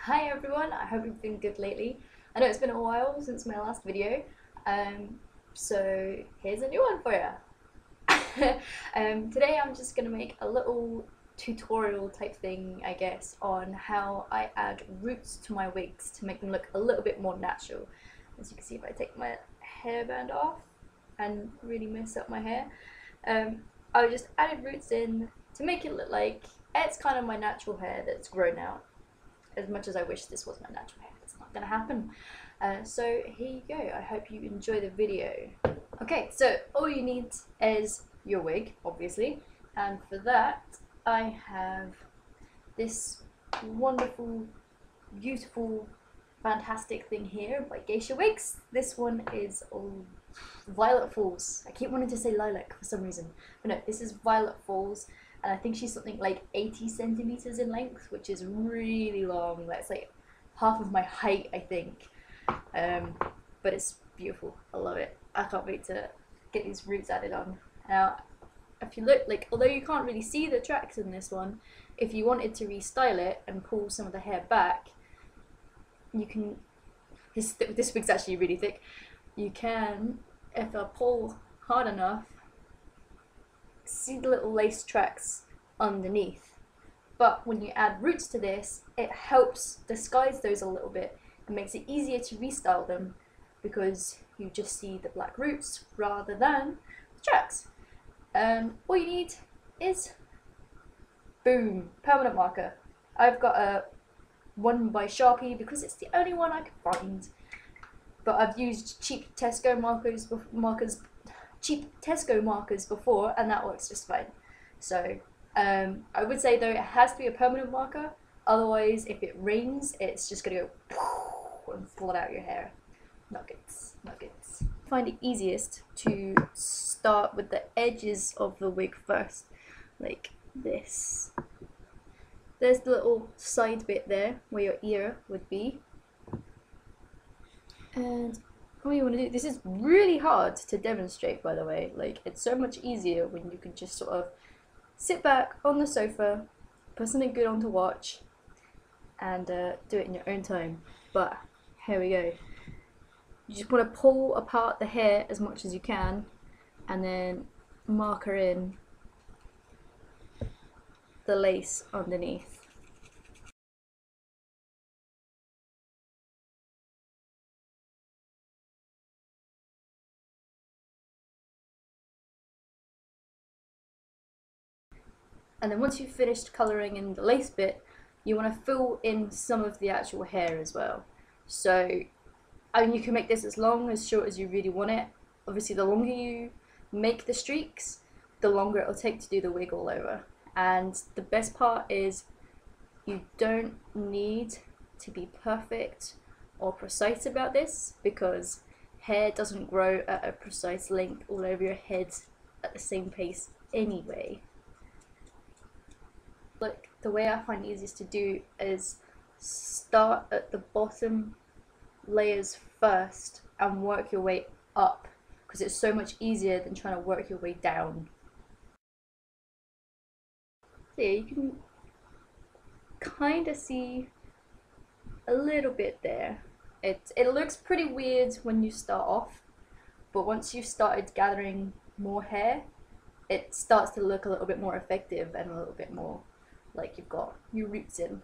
Hi everyone, I hope you've been good lately. I know it's been a while since my last video, so here's a new one for you. Today I'm just going to make a little tutorial type thing, I guess, on how I add roots to my wigs to make them look a little bit more natural. As you can see, if I take my hairband off and really mess up my hair, I just added roots in to make it look like it's kind of my natural hair that's grown out. As much as I wish this was my natural hair, it's not going to happen. So here you go. I hope you enjoy the video. Okay, so all you need is your wig, obviously, and for that I have this wonderful, beautiful, fantastic thing here by Geisha Wigs. This one is Violet Falls. I keep wanting to say lilac for some reason, but no, this is Violet Falls. And I think she's something like 80 centimeters in length, which is really long. That's like half of my height, I think. But it's beautiful. I love it. I can't wait to get these roots added on. Now, if you look, like, although you can't really see the tracks in this one, if you wanted to restyle it and pull some of the hair back, you can. This wig's actually really thick. You can, if I pull hard enough, see the little lace tracks underneath. But when you add roots to this, it helps disguise those a little bit and makes it easier to restyle them because you just see the black roots rather than the tracks. All you need is, boom, permanent marker. I've got a one by Sharpie because it's the only one I could find. But I've used cheap Tesco markers before, and that works just fine. So I would say though it has to be a permanent marker, otherwise if it rains it's just gonna go and flood out your hair. Nuggets. I find it easiest to start with the edges of the wig first, like this. There's the little side bit there where your ear would be. And what you want to do, this is really hard to demonstrate, by the way. Like, it's so much easier when you can just sort of sit back on the sofa, put something good on to watch, and do it in your own time. But here we go. You just want to pull apart the hair as much as you can and then marker in the lace underneath. And then once you've finished colouring in the lace bit, you want to fill in some of the actual hair as well. So, I mean, you can make this as long, as short as you really want it. Obviously, the longer you make the streaks, the longer it'll take to do the wig all over. And the best part is you don't need to be perfect or precise about this, because hair doesn't grow at a precise length all over your head at the same pace anyway. Look, the way I find easiest to do is start at the bottom layers first and work your way up, because it's so much easier than trying to work your way down. So yeah, you can kind of see a little bit there. It looks pretty weird when you start off, but once you've started gathering more hair, it starts to look a little bit more effective and a little bit more like you've got your roots in.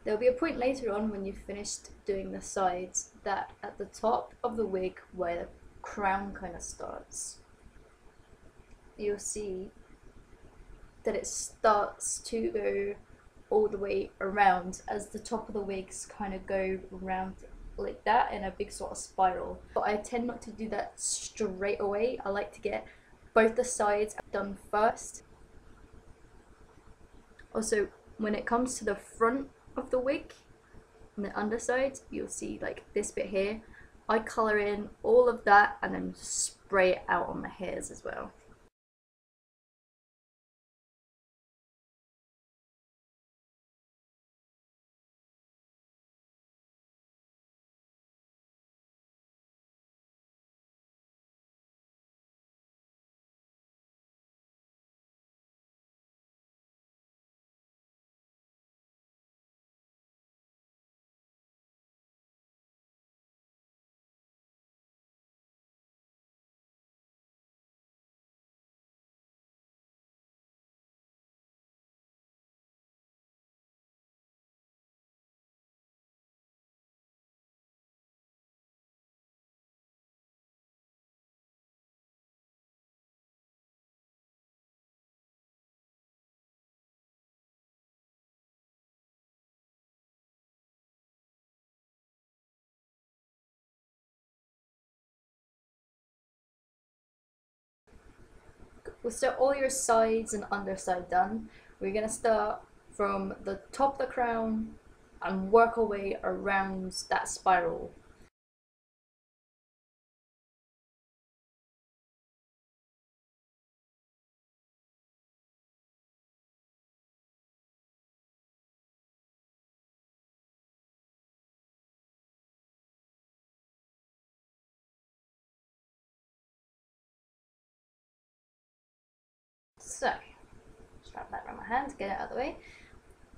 There'll be a point later on when you've finished doing the sides that at the top of the wig where the crown kind of starts, you'll see that it starts to go all the way around as the top of the wigs kind of go around like that in a big sort of spiral. But I tend not to do that straight away. I like to get both the sides done first. Also, when it comes to the front of the wig on the underside, you'll see like this bit here, I colour in all of that and then spray it out on the hairs as well. With all your sides and underside done, we're going to start from the top of the crown and work our way around that spiral. So, just wrap that around my hand, get it out of the way.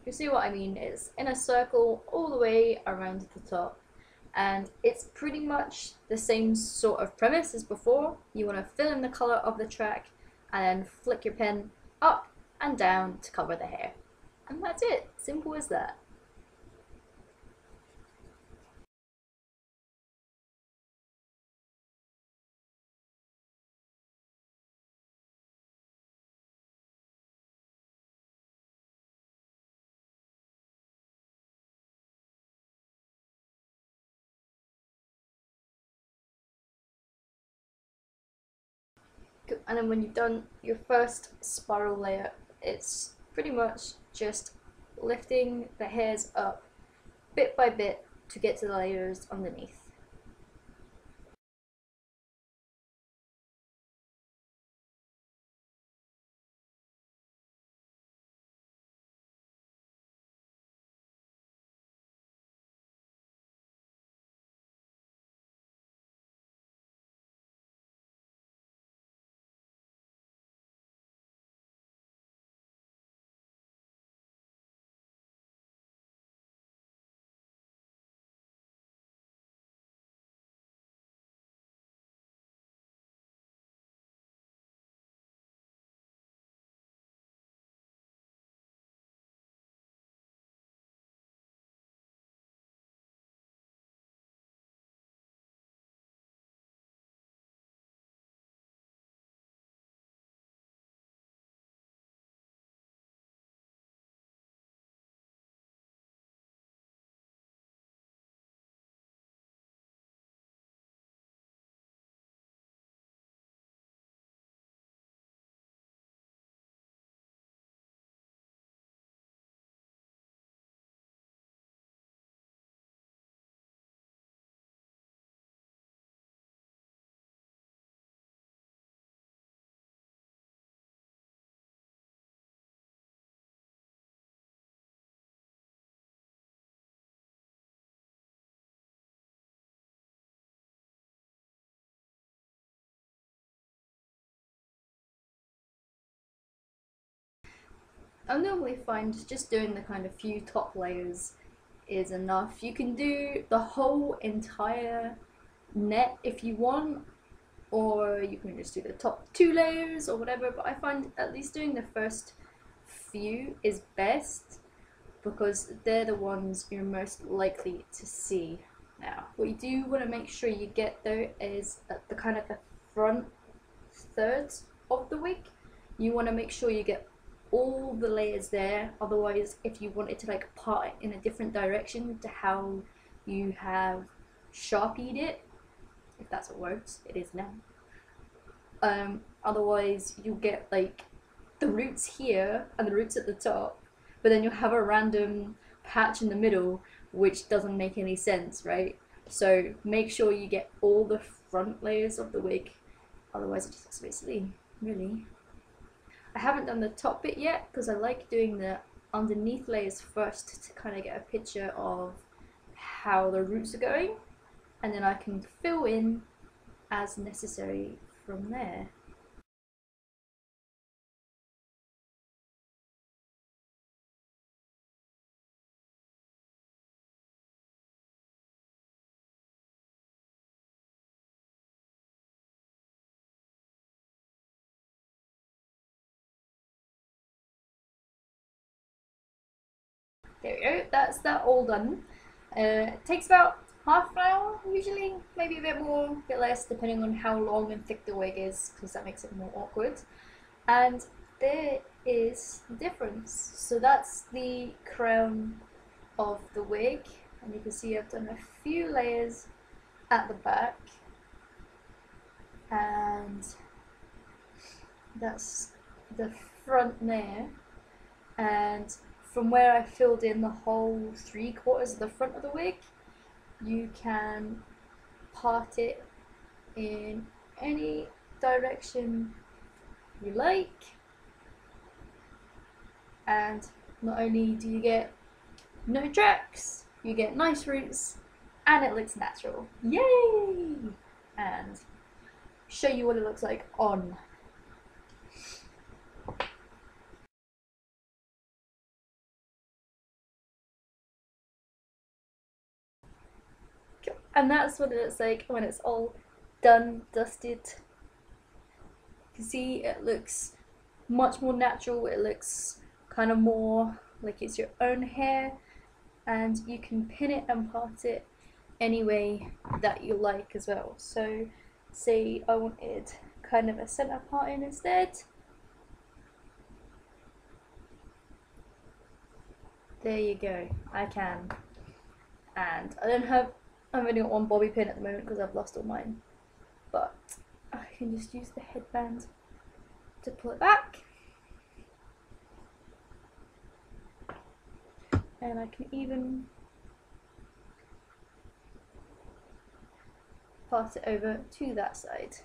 You see what I mean? It's in a circle all the way around the top. And it's pretty much the same sort of premise as before. You want to fill in the colour of the track and then flick your pen up and down to cover the hair. And that's it. Simple as that. And then when you've done your first spiral layer, it's pretty much just lifting the hairs up bit by bit to get to the layers underneath. I normally find just doing the kind of few top layers is enough. You can do the whole entire net if you want, or you can just do the top 2 layers or whatever, but I find at least doing the first few is best because they're the ones you're most likely to see. Now, what you do want to make sure you get though is at the kind of the front third of the wig, you want to make sure you get all the layers there. Otherwise, if you wanted to like part it in a different direction to how you have sharpied it, if that's what works, it is now. Otherwise you get like the roots here and the roots at the top, but then you'll have a random patch in the middle which doesn't make any sense, right? So make sure you get all the front layers of the wig, otherwise it just looks a bit silly, really. I haven't done the top bit yet because I like doing the underneath layers first to kind of get a picture of how the roots are going, and then I can fill in as necessary from there. There we go, that's that all done. It takes about half an hour usually, maybe a bit more, a bit less, depending on how long and thick the wig is, because that makes it more awkward. And there is the difference. So that's the crown of the wig, and you can see I've done a few layers at the back, and that's the front there. And from where I filled in the whole 3/4 of the front of the wig, you can part it in any direction you like, and not only do you get no tracks, you get nice roots and it looks natural. Yay! And show you what it looks like on. And that's what it looks like when it's all done, dusted. You can see it looks much more natural. It looks kind of more like it's your own hair, and you can pin it and part it any way that you like as well. So say I wanted kind of a center part in instead, there you go, I can. And I've only got one bobby pin at the moment because I've lost all mine, but I can just use the headband to pull it back, and I can even pass it over to that side.